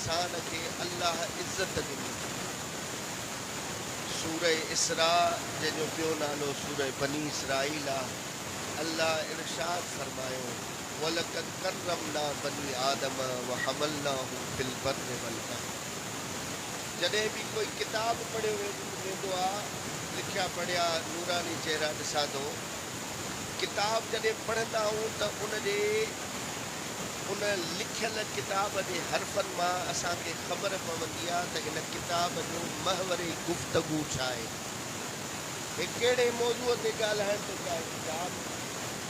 इंसान के अल्लाह इज्जत दी। सूरह इसरा जंहिंजो ॿियो नालो सूरह बनी इसराइल आहे। अल्लाह इरशाद फरमायो वलक़द करमना बनी आदम व हमलनाहुम फिल बर्रि वल बहर। जॾहिं बि कोई किताब पढ़ियो वेंदो आहे, लिखिया पढ़िया नूरानी चेहरा ॾिसां थो, किताब जॾहिं पढ़ंदा आहियूं त उन लिखियल किताब जे हरफनि मां असांखे ख़बर पवंदी आहे त हिन किताब जो महवरे गुफ़्तगू छा आहे। हे कहिड़े मौज़ूअ ते ॻाल्हाइण थो चाहे किताब।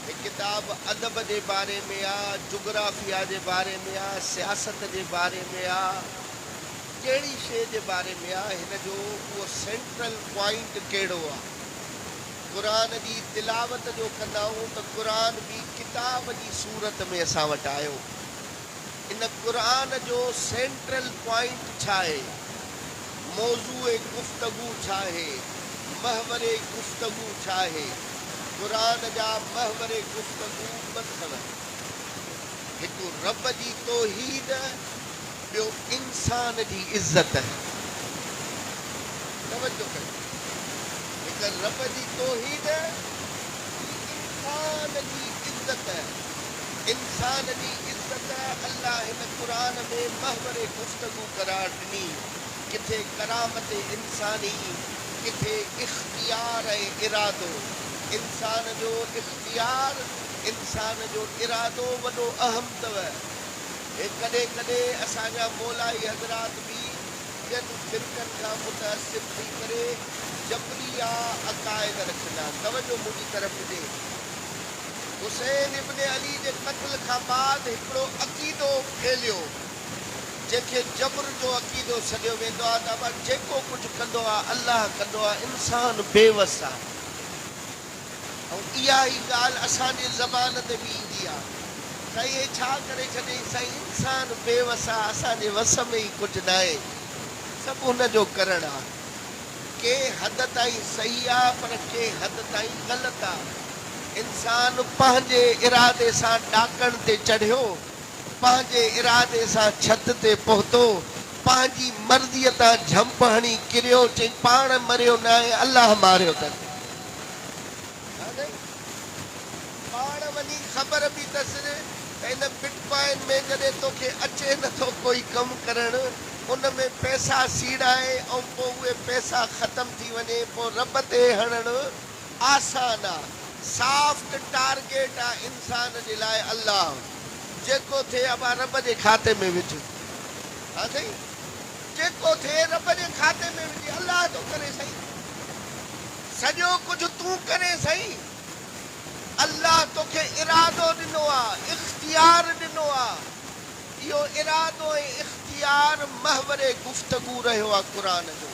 हे किताब अदब जे बारे में आहे, जुग्राफिया जे बारे में आहे, सियासत जे बारे में आहे, कहिड़ी शइ जे बारे में आहे। हिन जो उहो सेंट्रल पॉइंट कहिड़ो आहे। क़ुरान जी तिलावत जो कंदा आहियूं त क़ुरान बि किताब जी सूरत में असां वटि आयो। इन क़ुरान जो सेंट्रल पॉइंट छा आहे, मौज़ूए गुफ़्तगू छा आहे, महवरे गुफ़्तगू छा आहे। क़ुरान जा महवरे गुफ़्तगू ॿ अथव, हिकु रब जी तौहीद, ॿियो इंसान जी इज़त। तवजो कयो, हिकु रब जी तौहीद, इंसान जी इज़त। इंसान जी इज़त अल्लाह हिन क़ुरान में महवरे गुफ़्तगू करार ॾिनी। किथे करामत इंसानी, किथे इख़्तियार ऐं इरादो। इंसान जो इख़्तियार, इंसान जो इरादो वॾो अहम अथव। कॾहिं कॾहिं असांजा मौलाई हज़रात बि ॿियनि फ़िरक़नि खां मुतासिर थी करे जबरिया अक़ाइद रखंदा। तवजो मुंहिंजी तरफ़ ॾे। हुसैन इब्न अली जे क़त्ल खां बाद हिकिड़ो अक़ीदो फैलियो जंहिंखे जबर जो अक़ीदो सॾियो वेंदो आहे त जेको कुझु कंदो आहे अल्लाह कंदो आहे, इंसान बेवस आहे। ऐं इहा ई ॻाल्हि असांजे ज़बान ते बि ईंदी आहे। साईं छा करे छॾियईं, साईं इंसान बेवस आहे, असांजे वस में ई कुझु न आहे, सभु हुनजो करणु आहे। कंहिं हद ताईं सही आहे पर कंहिं हद ताईं ग़लति आहे। इंसान पंहिंजे इरादे सां ॾाकण ते चढ़ियो, पंहिंजे इरादे सां छत ते पहुतो, पंहिंजी मर्ज़ीअ तां झंप हणी किरियो, चई पाण मरियो न आहे, अल्लाह मारियो अथनि। पाण वञी ख़बर बि अथसि त हिन बिटकॉइन में जॾहिं तोखे अचे नथो कोई कमु करणु, उन में पैसा सीड़ाए ऐं पोइ उहे पैसा ख़तमु थी वञे, पोइ रब ते हणणु आसान आहे। सॉफ्ट टारगेट आहे इंसान जे लाइ अल्लाह। जेको थिए अबा रब जे खाते में विझ। हा साईं, जेको थिए रब जे खाते में विझ, अल्लाह थो करे साईं। सॼो कुझु तूं करे साईं। अल्लाह तोखे इरादो ॾिनो आहे, इख़्तियार ॾिनो आहे। इहो इरादो ऐं इख़्तियार महवरे गुफ़्तगू रहियो आहे क़ुरान जो।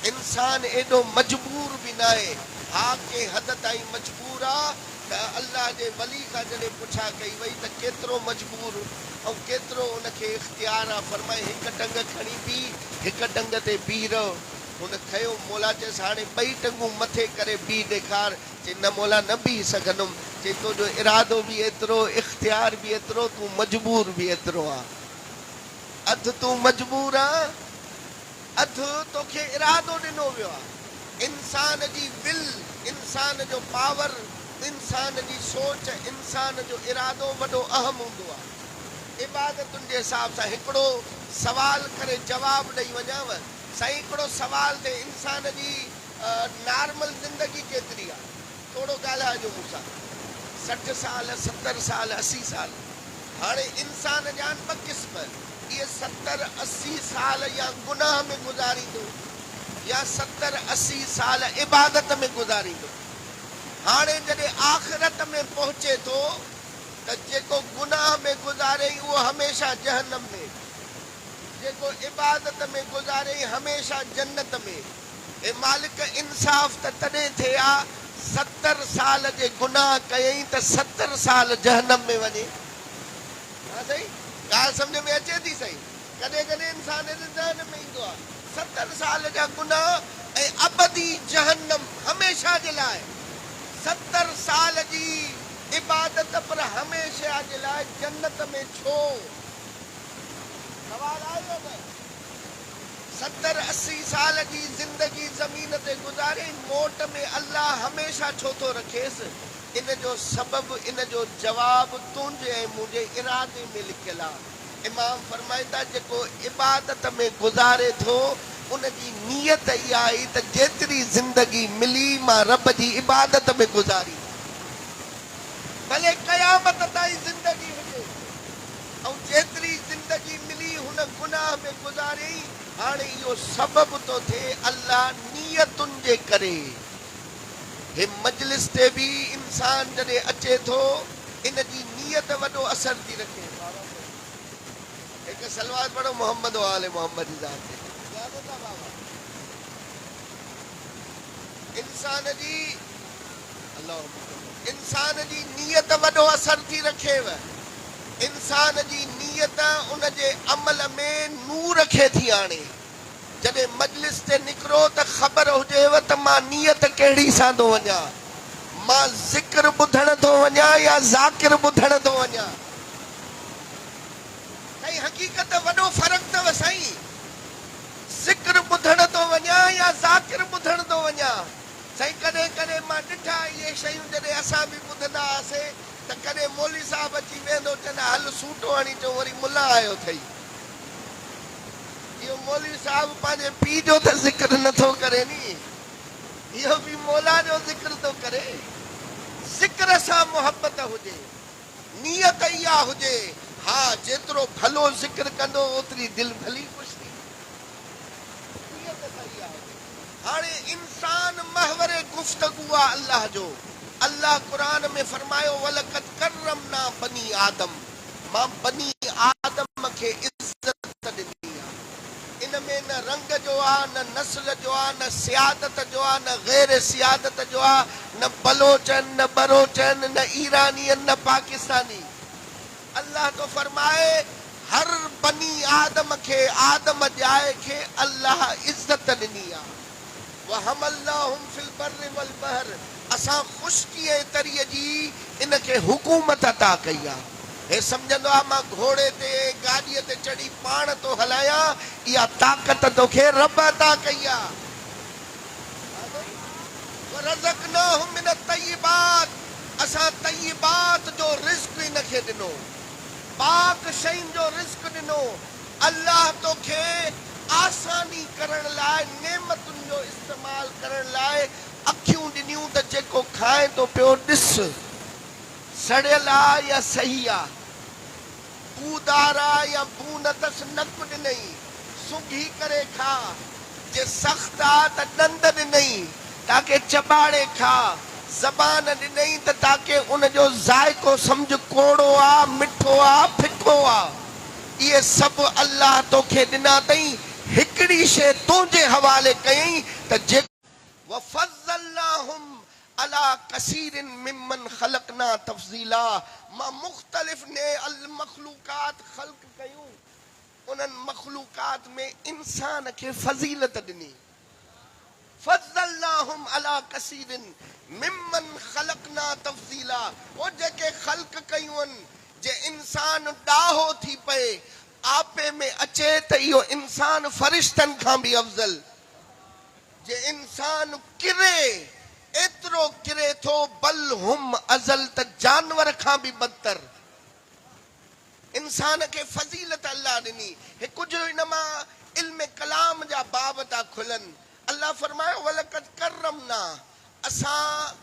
इंसान एॾो मजबूर बि न आहे। हा के हद ताईं मजबूर आहे त अल्लाह जे वली खां जॾहिं पुछा कई वई त केतिरो मजबूर ऐं केतिरो उनखे इख़्तियार आहे। फरमाए हिकु टंग खणी बि, हिकु टंग ते बीह रहो। हुन खयो, मौला चयसि हाणे ॿई टंगूं मथे करे बीह ॾेखार। चई न मौला न बीह सघंदुमि। चई तुंहिंजो इरादो बि एतिरो, इख़्तियार बि एतिरो, तूं मजबूर बि एतिरो आहे। अधु तूं मजबूर आहे, अधु तोखे इरादो ॾिनो वियो आहे। इंसान जी विल, इंसान जो पावर, इंसान जी सोच, इंसान जो इरादो वॾो अहम हूंदो आहे। इबादतुनि जे हिसाब सां हिकिड़ो सवाल करे जवाबु ॾेई वञाव। साईं हिकिड़ो सवाल ते इंसान जी नॉर्मल ज़िंदगी केतिरी आहे, थोरो ॻाल्हाइजो मूंसां। 60 साल, 70 साल, 80 साल। हाणे इंसान जा 2 क़िस्म, इहे 70-80 साल या गुनाह में गुज़ारींदो या 70-80 साल इबादत में गुज़ारींदो। हाणे जॾहिं आख़िरत में पहुचे थो त जेको गुनाह में गुज़ारे उहो हमेशह जहन्नम में, जेको इबादत में गुज़ारे हमेशह जन्नत में। ए मालिक इंसाफ़ त तॾहिं थिए हा 70 साल जे गुनाह कयईं त 70 साल जहन्नम में वञे। हा साईं, ॻाल्हि सम्झ में अचे थी साईं। कॾहिं कॾहिं इंसान जे ज़हन में ईंदो आहे 70 साल जा गुनाह ऐं अबदी जहन्नम हमेशह जे लाइ। 70 साल जी इबादत पर हमेशह जे लाइ जन्नत में छो? सवाल आयो न? 70-80 साल जी जिंदगी ज़मीन ते गुज़ारे, मोट में अल्लाह हमेशा छो थो रखेसि? इन जो सबब, इन जो जवाब तुंहिंजे ऐं मुंहिंजे इरादे में लिखियलु आहे। इमाम फरमाईंदा, जेको इबादत में गुज़ारे थो उन जी नियत इहा आई त जेतिरी ज़िंदगी मिली मां रब जी इबादत में गुज़ारी, भले क़यामत ताईं ज़िंदगी हुजे, ऐं जेतिरी ज़िंदगी मिली हुन गुनाह में गुज़ारी। हाणे इहो सबब थो थिए अल्लाह नियतुनि जे करे। हे मजलिस ते बि इंसान जॾहिं अचे थो, इन जी नियत वॾो असर थी रखे। हिकु सलवात पढ़ो, मोहम्मद वाले मोहम्मद जी ज़ात ते। इंसान जी नियत वॾो असर थी रखेव। इंसान जी नियत उन जे अमल में नूर खे थी आणे। जॾहिं मजलिस ते निकिरो त ख़बर हुजेव त मां नियत कहिड़ी सां थो वञा, मां ज़िक्र ॿुधण थो वञा या ज़ाकिर ॿुधण थो वञा। साईं हक़ीक़त वॾो फ़र्क़ु अथव साईं, ज़िक्र ॿुधण थो वञा या ज़ाकिर ॿुधण थो वञा। साईं कॾहिं कॾहिं मां ॾिठा इहे शयूं, जॾहिं असां बि ॿुधंदा हुआसीं त कॾहिं मौलवी साहिबु अची वेंदो, चवंदा हल सूटो हणी अचो, वरी मुला आयो अथई। इहो मौलवी साहिबु पंहिंजे पीउ जो त ज़िक्र नथो करे नी, इहो बि मौला जो ज़िक्र थो करे। ज़िक्र सां मुहबत हुजे, नियत इहा हुजे, हा जेतिरो भलो ज़िक्र कंदो ओतिरी दिलि भली ख़ुशि थी। हाणे इंसान महवरे गुफ़्तगू आहे अल्लाह जो। अल्लाह क़ुरान में फरमायो, वलक़द करमना बनी आदम, मां बनी आदम खे इज़्ज़त ॾिनी आहे। इन में न रंग जो आहे, न नस्ल जो आहे, न सियादत जो आहे, न गैर सियादत जो आहे, न बलोचन, न बरोचन, न ईरानियन, न पाकिस्तानी। अल्लाह तो फरमाए हर बनी आदम खे, आदम जाए खे अल्लाह इज़्ज़त ॾिनी आहे। वहमलनाहुम फिल बर्रि वल बहर, असां ख़ुश्की ऐं तरीअ जी इन खे हुकूमत अता कई आहे। हे सम्झंदो आहे मां घोड़े ते गाॾीअ ते चढ़ी पाण थो हलायां, इहा ताक़त तोखे रब अता कई आहे। वरज़क़नाहुम मिन तय्यिबात, असां तय्यिबात जो रिज़्क़ इन खे ॾिनो, पाक शयुनि जो रिज़्क़ ॾिनो। अल्लाह तोखे आसानी करण लाइ, नेमतुनि जो इस्तेमालु करण लाइ अखियूं ॾिनियूं त जेको खाए थो पियो ॾिस, सड़ियल आहे या सही आहे, बूदार आहे या बू न अथसि, नक ॾिनई सुंघी करे खा। जे सख़्तु आहे त ॾंद ॾिनई ताके चॿाड़े खा, ज़बान ॾिनई त ताके उनजो ज़ाइको सम्झ, कोड़ो आहे, मिठो आहे, फिको आहे। इहे सभु अल्लाह तोखे ॾिना अथई, हिकिड़ी शइ तुंहिंजे हवाले कयई त जे वफ़ज़लनाहुम अला कसीरिन मिमन ख़लक़ना तफ़ज़ीला, मां मुख़्तलिफ़ ने अल मख़लूक़ात ख़ल्क़ कयूं, उन्हनि मख़लूक़ात में इंसान खे फ़ज़ीलत ॾिनी। फ़ज़लनाहुम अला कसीरिन मिमन ख़लक़ना तफ़ज़ीला, वो जेके ख़ल्क़ कयूं आहिनि, जे इंसान ॾाहो थी पए, आपे में अचे त इहो इंसान फ़रिश्तनि खां बि अफ़ज़ल। जे इंसान किरे, एतिरो किरे थो, बल हुम अज़ल, त जानवर खां बि बदतर। इंसान खे फ़ज़ीलत अल्लाह ॾिनी। हे कुझु इन मां इल्म कलाम जा बाब था खुलनि। अल्लाह फरमायो वलक़द करमना, असां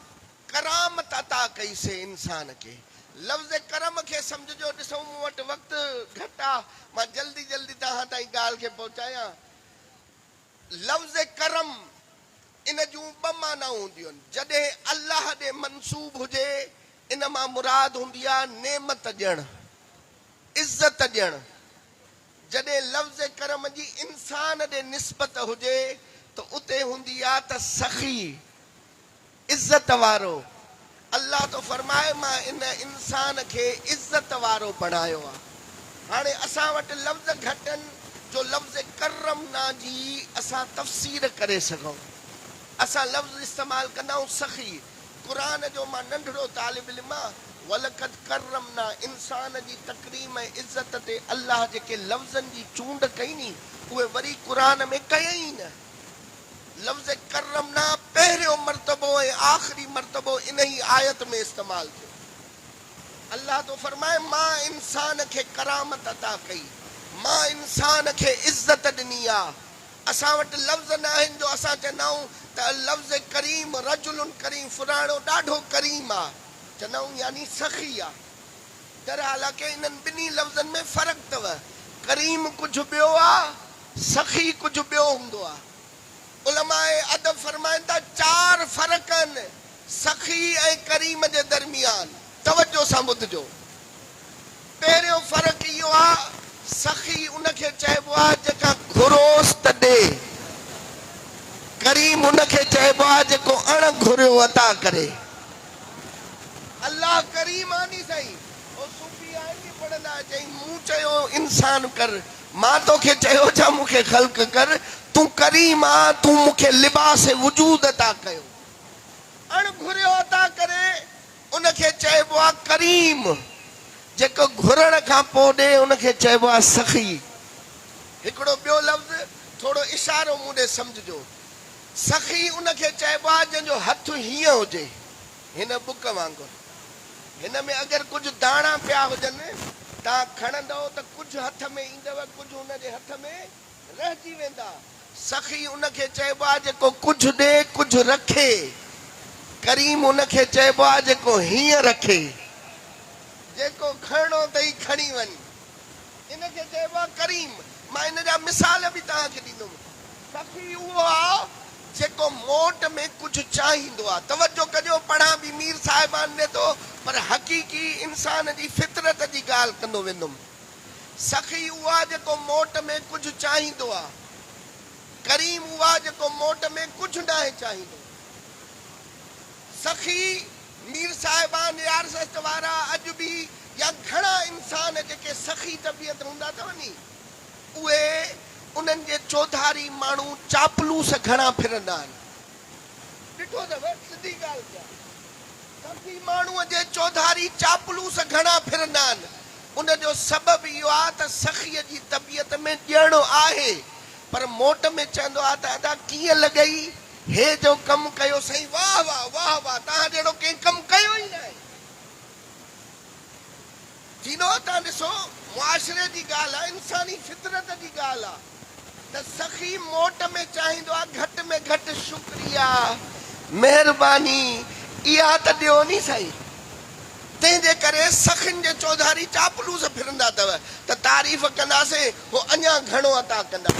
करामत अता कईसीं इंसान खे। लफ़्ज़ करम खे सम्झो, ॾिसो मूं वटि वक़्तु घटि आहे, मां जल्दी जल्दी तव्हां ताईं ॻाल्हि खे पहुचायां। लफ़्ज़ करम इन जूं ॿ माना हूंदियूं आहिनि। जॾहिं अल्लाह ॾे मंसूब हुजे, इन मां मुराद हूंदी आहे नेमत ॾियणु, इज़त ॾियणु। जॾहिं लफ़्ज़ करम जी इंसान ॾे निस्बत हुजे त उते हूंदी आहे त सखी, इज़त वारो। अल्लाह तो फरमाए मां इन इंसान खे इज़त वारो बणायो आहे। हाणे असां वटि लफ़्ज़ घटि आहिनि जो लफ़्ज़ करमना जी असां तफ़सीर करे सघूं। असां लफ़्ज़ इस्तेमालु कंदा आहियूं सखी। क़ुरान जो मां नंढड़ो तालिब इल्म आहे, वलकद करमना इंसान जी तकरीम ऐं इज़त ते अल्लाह जेके लफ़्ज़नि जी चूंड कई नी उहे वरी क़ुरान में कयई न। लफ़्ज़ करमना पहिरियों मर्तबो ऐं आख़िरी मर्तबो इन ई आयत में इस्तेमालु थियो। अल्लाह तो फरमाए मां इंसान खे करामत अता कई, मां इंसान खे इज़त ॾिनी आहे। असां वटि लफ़्ज़ न आहिनि जो असां चवंदा आहियूं त लफ़्ज़ करीम रजुलुन करीम फुलाणो ॾाढो करीम आहे, चवंदा आहियूं यानी सखी आहे। दर हालांकि इन्हनि ॿिन्ही लफ़्ज़नि में फ़र्क़ु अथव। करीम कुझु ॿियो आहे, सखी कुझु ॿियो हूंदो आहे। उलमाए अदब फरमाइनि था 4 फ़र्क़ आहिनि सखी ऐं करीम जे दरमियान। तवजो सां ॿुधजो। पहिरियों फ़र्क़ु इहो आहे, सखी उनखे चइबो आहे जेका घुरोस त ॾे, करीम उनखे चइबो आहे जेको अण घुरियो अता करे। अल्लाह करीम आनी सही ओ सूफी आहिनि पढ़ंदा चई मूं चयो इंसान कर, मां तोखे चयो छा मूंखे ख़ल्क़ कर, तूं करीम आ, तूं मूंखे लिबास वजूद अता कयो। अण घुरियो अता करे उनखे चइबो आहे करीम, जेको घुरण खां पोइ ॾे उनखे चइबो आहे सखी। हिकिड़ो ॿियो लफ़्ज़ थोरो इशारो मूं ॾे सम्झिजो। सखी उनखे चइबो आहे जंहिंजो हथु हीअं हुजे, हिन बुक वांगुरु। हिन में अगरि कुझु दाणा पिया हुजनि तव्हां खणंदव त कुझु हथ में ईंदव, कुझु हुनजे हथ में रहिजी वेंदा। सखी उनखे चइबो आहे जेको कुझु ॾे कुझु रखे। करीम उनखे चइबो आहे जेको हीअं रखे, जेको खणो अथई खणी वञ, इनखे चइबो आहे करीम। मां इन जा मिसाल बि तव्हांखे ॾींदुमि। सखी उहो आहे जेको मोट में कुझु चाहींदो आहे। तवजो कजो, पढ़ां बि मीर साहिबान ॾे थो पर हक़ीक़ी इंसान जी फितरत जी ॻाल्हि कंदो वेंदुमि। सखी उहा जेको मोट में कुझु चाहींदो आहे, करीम उहा जेको मोट में कुझु न आहे चाहींदो। सखी मीर साहिबान यार सस्त वारा अॼु बि या घणा इंसान जेके सखी तबियत हूंदा अथव नी, उहे उन्हनि जे चौधारी माण्हू चापलूस घणा फिरंदा आहिनि। ॾिठो अथव, सिधी ॻाल्हि कया, सखी माण्हूअ जे चौधारी चापलूस घणा फिरंदा आहिनि। उनजो सबबु इहो आहे त सखीअ जी तबियत में ॼणो आहे, पर मोट में चवंदो आहे त अदा कीअं लॻई, हे जो कमु कयो साईं, वाह वाह वाह वाह, तव्हां जहिड़ो कंहिं कमु कयो ई न आहे। थींदो तव्हां ॾिसो, मुआशिरे जी ॻाल्हि आहे, इंसानी फितरत जी ॻाल्हि आहे त सखी मोट में चाहींदो आहे घटि में घटि शुक्रिया महिरबानी इहा त ॾियो नी साईं। तंहिंजे करे सखियुनि जे चौधारी चापलूस फिरंदा अथव त तारीफ़ कंदासीं, हो अञा घणो अता कंदा।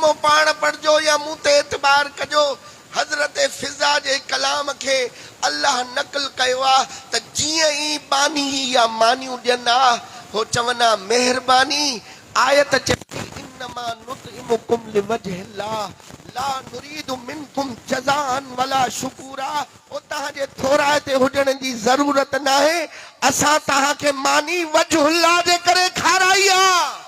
तर्जुमो पाण पढ़जो या मूं ते एतबार कजो। हज़रत फिज़ा जे कलाम खे अल्लाह नक़ल कयो आहे त जीअं ई बानी या मानियूं ॾियनि हा हो चवनि महिरबानी। आयत चए इन्नमा नुतइमुकुम लिवजहिल्लाह ला नुरीदु मिनकुम जज़ाअन वला शुकूरा। ओ तव्हांजे थोराए ते हुजण जी ज़रूरत न आहे, असां तव्हांखे मानी वजहुल्लाह जे करे खाराई आहे।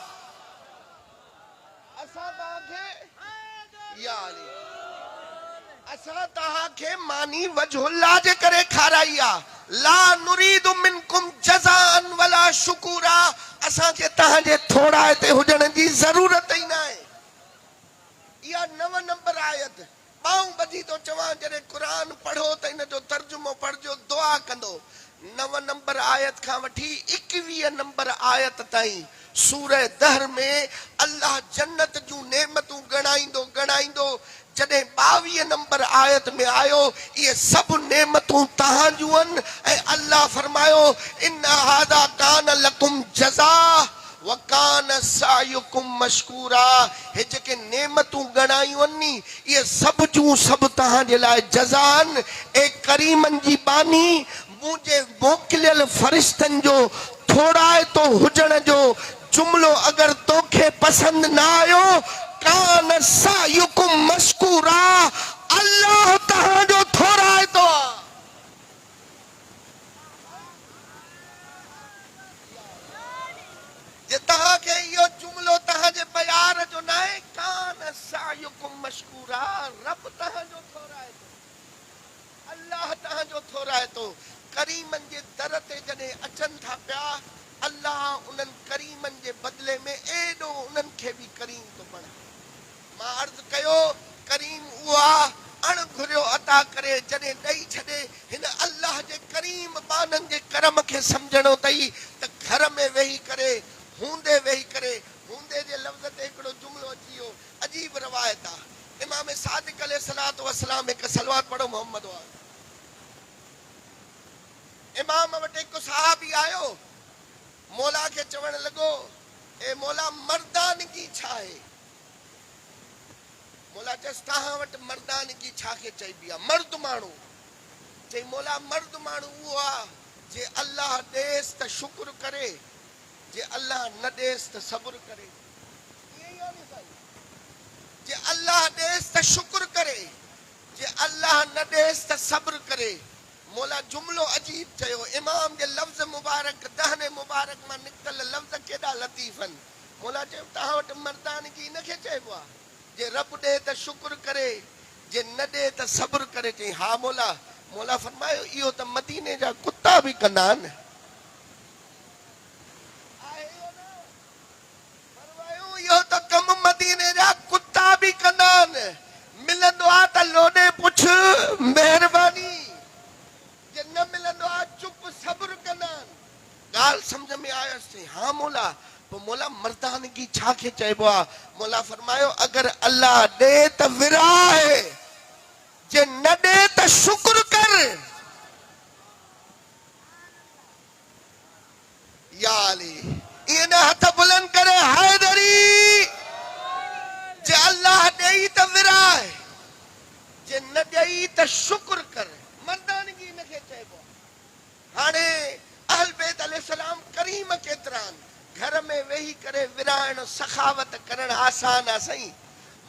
असां तव्हांखे मानी वजहुल्लाह जे करे खाराई आहे। ला नुरीदु मिनकुम जज़ाअन वला शुकूरा। असांखे तव्हांजे थोराए ते हुजण जी ज़रूरत ई न आहे। इहा 9 नंबर आयत मां ॿधी थो चवां, जॾहिं क़ुर पढ़ो त इन जो तर्जुमो पढ़जो, दुआ कंदो। 9 नंबर आयत खां वठी 21 नंबर आयत ताईं सूरह दहर में अल्लाह जन्नत जूं नेमतूं ॻणाईंदो जॾहिं 22 नंबर आयत में आयो इहे सभु नेमतूं तव्हां जूं आहिनि ऐं अल्लाह फरमायो इन हादा कान लकुम जज़ा वकान सायुकुम मशकूरा। हे जेके नेमतूं ॻणायूं आहिनि इहे सभु जूं सभु तव्हांजे लाइ जज़ा आहिनि। ए करीमनि जी बानी, मुंहिंजे मोकिलियल फ़रिश्तनि जो थोराए तो हुजण जो जुमिलो अगरि तोखे पसंदि न आयो, कान सायुकुम मशकूरा, अल्लाह तव्हांजो थोराए तो आहे। जे तव्हांखे इहो जुमिलो तव्हांजे बयार जो न आहे, कान सायुकुम मशकूरा, रब तव्हांजो थोराए तो, अल्लाह तव्हांजो थोराए तो। करीमनि जे दर ते जॾहिं अचनि था पिया, अल्लाह उन्हनि करीमनि जे बदिले में एॾो उन्हनि खे बि करीम थो बणाए। मां अर्ज़ु कयो करीम उहा अण घुरियो अता करे जॾहिं ॾेई छॾे। हिन अल्लाह जे करीम बाननि जे करम खे सम्झणो अथई त घर में वेही करे हूंदे हूंदे जे लफ़्ज़ ते हिकिड़ो जुमिलो अची वियो, अजीब रवायत आहे। इमाम सादिक अलैहिस्सलातु वस्सलाम हिकु सलवात पढ़ो मोहम्मद वारो। इमाम वटि हिकु सहाबी आयो, मौला खे चवण लॻो, ए मौला मर्दानगी छा आहे? मौला चयसि तव्हां वटि मर्दानगी छा खे चइबी आहे? मर्द माण्हू। चई मौला मर्द माण्हू उहो आहे जे अल्लाह ॾेसि त शुक्र करे, जे अल्लाह न ॾेसि त सब्र करे। जे अल्लाह ॾेसि त शुक्र करे, जे अल्लाह न ॾेसि त सब्र करे। मौला जुमिलो अजीब चयो। इमाम जे लफ़्ज़ मुबारक, दहने मुबारक मां निकितल लफ़्ज़ केॾा लतीफ़ आहिनि। मौला चयो तव्हां वटि मर्दानगी इन खे चइबो आहे जे रब ॾे त शुक्र करे, जे न ॾे त सब्र करे। चई हा मौला। मौला फरमायो इहो त मदीने जा कुता बि कंदा आहिनि। इहो त कम मदीने जा कुता बि कंदा आहिनि। मिलंदो आहे त लोॾे पुछ महिरबानी, जे न मिलंदो आहे चुप सब्र कंदा आहिनि। ॻाल्हि सम्झ में आयसि। हा मौला। पोइ मौला मर्दानगी छा खे चइबो आहे? मौला फरमायो अगरि अल्लाह ॾे त विराए, जे न ॾे त शुक्र कर। या अली ईअं न हथ बुलंद करे हैदरी। जे अल्लाह ॾेई त विराए, जे न ॾेई त शुक्र कर। मर्दानगी इन खे चइबो आहे। हाणे अहल बैत अलैहिस्सलाम करीम केतिरा आहिनि। घर में वेही करे विराइण सखावत करणु आसान आहे साईं,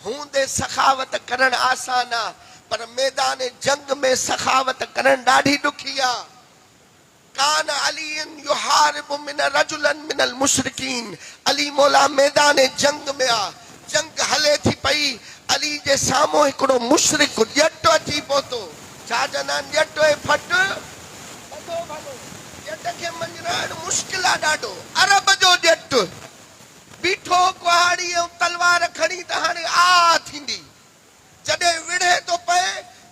हूंदे सखावत करणु आसान आहे, पर मैदान जंग में सखावत करणु ॾाढी ॾुखी आहे। कान अलीन युहारिबु मिन रजुलन मिनल मुशरिकीन। अली मौला मैदान जंग में आहे, जंग हले थी पई। अली जे साम्हूं हिकिड़ो मुशरिक ॼट अची पहुतो। छा चवंदा आहिनि? ॼट फट ॼट खे मञाइण मुश्किल आहे ॾाढो। अरब जो ॼट बीठो कुहाड़ी ऐं तलवार खणी त हाणे आ थींदी। जॾहिं विढ़े थो पए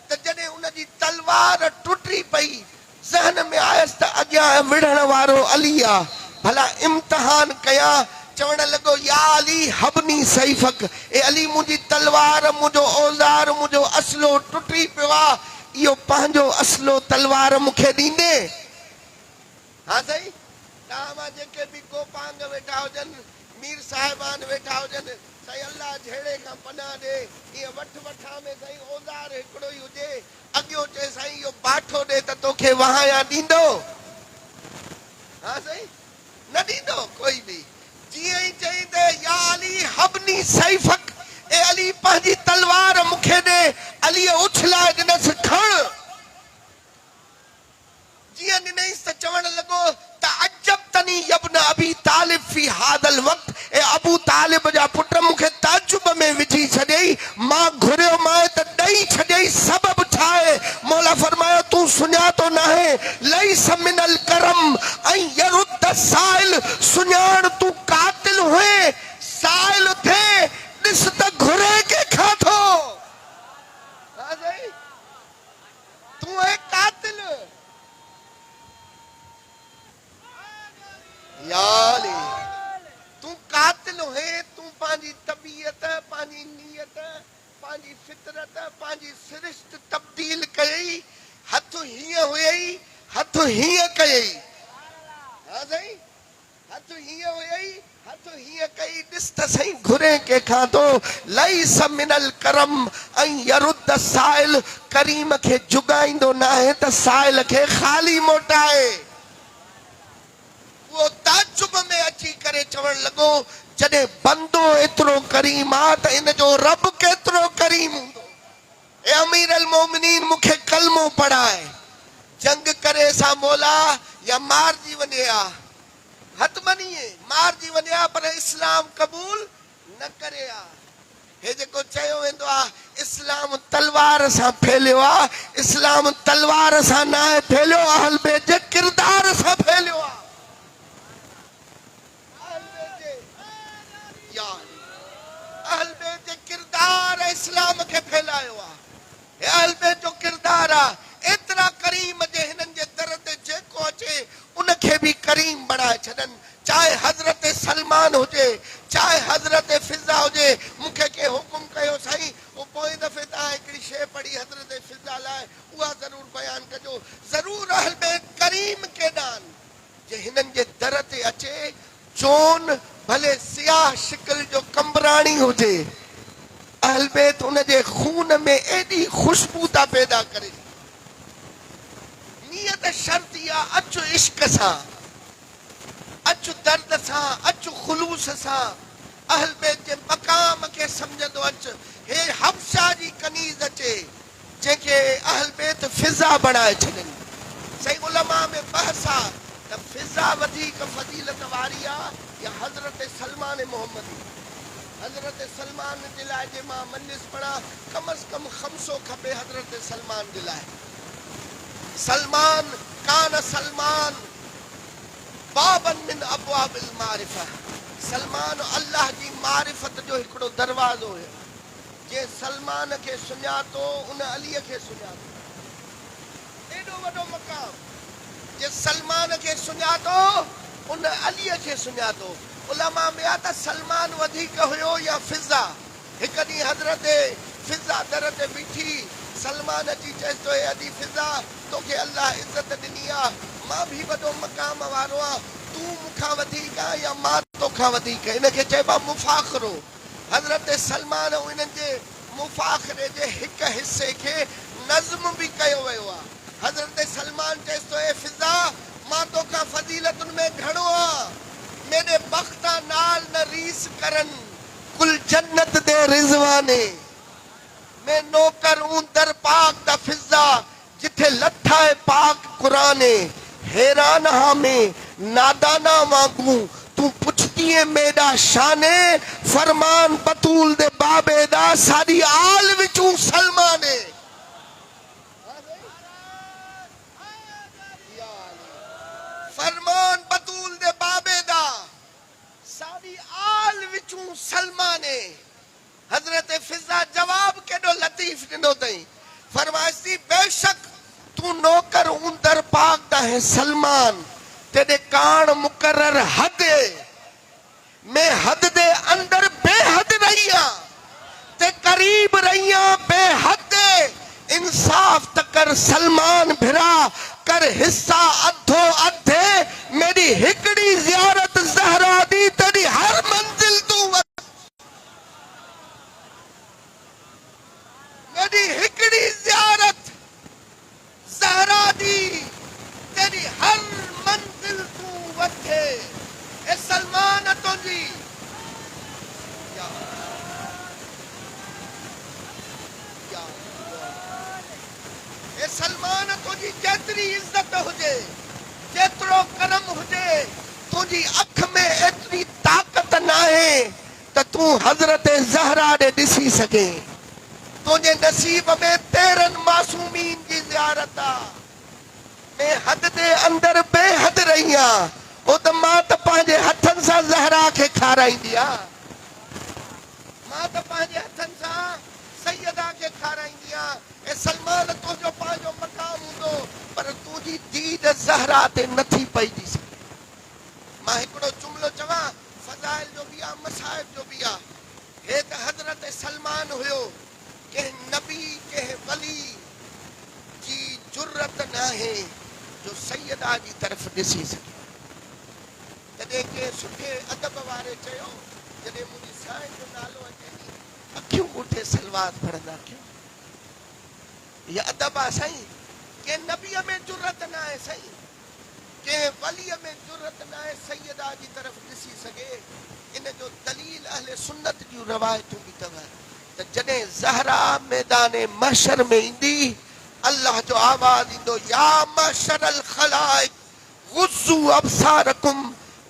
त जॾहिं उनजी तलवार टुटी पई, ज़हन में आयसि त अॻियां विढ़ण वारो अली आहे। भला इम्तिहान कयां। चवण लॻो या अली हबनी सैफ़क, ए अली मुंहिंजी तलवार, मुंहिंजो औज़ार, मुंहिंजो असलो टुटी पियो आहे। इहो पंहिंजो असलो तलवार मूंखे ॾींदे? हा साईं। तव्हां मां जेके बि गोपांग वेठा हुजनि, मीर साहिबान वेठा हुजनि साईं अल्लाह झेड़े खां पनाह ॾे ईअं वठा में साईं औज़ार हिकिड़ो ई हुजे अॻियो चए साईं इहो बाठो ॾे त तोखे वहाया ॾींदो हा साईं न ॾींदो कोई बि जीअं ई चई त या अली हबनी सैफक ए अली पंहिंजी तलवार मूंखे ॾे अलीअ उछलाए ॾिनसि खण जिया नहीं चवण लॻो त अजब तनी यब्न अबी तालिब फी हादल वक्त ए अबू तालिब जा पुट मूंखे ताजुब में विझी छॾियई मां घुरियो मां त ॾेई छॾियई सबब छा आहे मौला फरमायो तूं सुञातो न आहे लैस मिनल करम ऐं यरुद साइल सुञाण तूं कातिल हुए साइल थे ॾिस त घुरे के खाथो तूं है कातिल याली तू कातिल है तू पांजी तबीयत पांजी नियत पांजी फितरत पांजी सिरिश्त तब्दील कयई हथ हिय हुयई हथ हिय कयई हां सही हथ हिय हुयई हथ हिय कई ॾिस त सही घुरे के खाधो लैस मिनल करम ऐं यरुद साइल करीम खे जुगाईंदो न आहे त साइल खे खाली मोटाए वो ताजुब में अची करे चवण लॻो जॾहिं बंदो एतिरो करीम आहे त इन जो रब केतिरो करीम हूंदो ए अमीर अल मोमिनीन मूंखे कलमो पढ़ाए जंग करे सा मौला या मारजी वञे हा हतमनी मारजी वञे हा पर इस्लाम क़बूल न करे हा हे जेको चयो वेंदो आहे इस्लाम तलवार सां फैलियो आहे इस्लाम तलवार सां न आहे फैलियो अहल बैत जे किरदार सां फैलियो आहे अहल बैत जे किरदार इस्लाम खे फैलायो आहे अहल बैत जो किरदार आहे एतिरा करीम जे हिननि जे दर ते जेको अचे उनखे बि करीम बणाए छॾनि चाहे हज़रत सलमान हुजे चाहे हज़रत फिज़ा हुजे मूंखे के हुकुम कयो साईं वो पोइ दफ़े तव्हां हिकिड़ी शइ पढ़ी हज़रत फिज़ा लाइ उहा ज़रूर बयान कजो ज़रूर अहल बैत करीम केॾान जे हिननि जे दर ते अचे चोन भले सियाह शिकल जो कंबराणी हुजे अहल बैत उन जे खून में एडी खुशबू था पैदा करे नियत शर्त या अचु इश्क सां अचु दर्द सां अचु खुलूस सां अहल बैत जे मकाम खे समझंदो अचु हे हबशा जी कनीज़ अचे जंहिंखे अहल बैत फिज़ा बणाए छॾनि सही उलमा में बहस आहे त फिज़ा वधीक फज़ीलत वारी आहे या हज़रत सलमान मोहम्मदी हज़रत सलमान जे लाइ जे मां मजलिस पढ़ा कम अज़ कम ख़म्सो खपे हज़रत सलमान जे लाइ सलमान कान सलमान बाबन मिन अबवाबिल मारिफा सलमान अल्लाह जी मारिफत जो हिकिड़ो दरवाज़ो हुयो जे सलमान खे सुञातो उन अलीअ खे सुञातो एॾो वॾो मक़ाम जे सलमान खे सुञातो उन अलीअ खे सुञातो उलमा में आहे त सलमान वधीक हुयो या फिज़ा हिकु ॾींहुं हज़रत फिज़ा दर ते बीठी सलमान अची चएसि थो हे अली फिज़ा तोखे अल्लाह इज़त ॾिनी आहे मां बि वॾो मक़ाम वारो आहियां तूं मूंखां वधीक आहे या मां तोखां वधीक हिनखे चइबो आहे मुफ़ाख़िरो हज़रत सलमान ऐं हिननि जे मुफ़ाख़िरे जे हिकु हिसे खे नज़्म बि कयो वियो आहे हज़रत सलमान चएसि थो हे फिज़ा मां तोखां फज़ीलतुनि में घणो आहे मेरे बख्ता नाल न रीस करन कुल जन्नत दे रिज़वाने मैं नौकर हूं दर पाक दा फिज़ा जिथे लथा है पाक कुराने हैरान हा में नादाना वांगू तू पुछती है मेरा शाने फरमान बतूल दे बाबे दा साडी आल विचू सलमाने फरमान बतूल दे बाबे दा साडी आल विचू सलमाने हजरत फिज़ा जवाब केडो लतीफ ॾिनो अथई फरमाइसी बेशक तू नौकर हूं दर पाक दा है सलमान तेरे कान मुकर्रर हद मैं हद दे अंदर बेहद रहिया ते करीब रहिया बेहद इंसाफ तकर सलमान भिरा कर हिस्सा अधो अधे मेरी हिकड़ी ज़ियारत ज़हरा दी तेरी हर मंद हुजे तुझी अख में एतरी ताकत ना है त तू हजरत ज़हरा ने दिसी सके तुझे नसीब में 13 मासूमीन की ज़ियारत आ मैं हद दे अंदर बेहद रही ओ त मां त पंहिंजे हथनि सां ज़हरा खे खाराईंदी आ मां त पंहिंजे हथनि सां सैयदा के खाराईंदी आ ए सलमान तुझो पंहिंजो मकाम हूंदो पर तुझी दीद ज़हरा ते नथी पइजी सके मां हिकिड़ो जुमिलो चवां फज़ाइल जो बि आ मसाइब जो बि आ हे त हज़रत सलमान हुयो के नबी के वली जी जुर्रत नाहे जो सैयदा जी तरफ ॾिसी सके जॾहिं के सुठे अदब वारे चयो जॾहिं मुंहिंजी साईं जो नालो अचे अखियूं ॻोठे सलवार पढ़ंदा क्यों ये अदब आहे साईं के नबीअ में जुर्रत न आहे साईं के वलीअ में जुर्रत न आहे सैयदा जी तरफ ॾिसी सघे इन जो दलील अहले सुन्नत जूं रवायतूं बि अथव त जॾहिं ज़हरा मैदान महशर में ईंदी अल्लाह जो आवाज़ ईंदो या महशर अल खलाइक गुज़्ज़ू अबसारकुम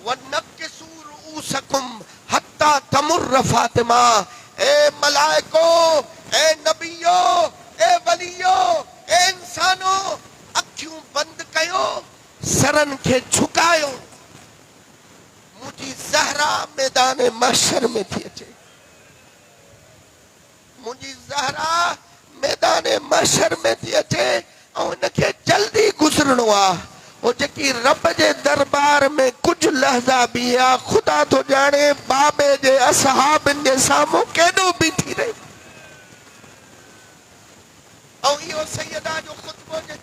वनक्किसू रुऊसकुम हत्ता तमुर्र फातिमा ए मलाइको ए नबियो ए वलियो ए इंसानो अखियूं बंद कयो सरन के झुकायो मुझी ज़हरा मैदान महशर में थी अचे मुझी ज़हरा मैदान महशर में थी अचे और इनके जल्दी गुजरणो आ वो जेकी रब जे दरबार में कुछ लहजा भी आ खुदा तो जाने बाबे जे असहाबन जे सामो केडो भी थी रही और यो सैयदा जो खुतबो जे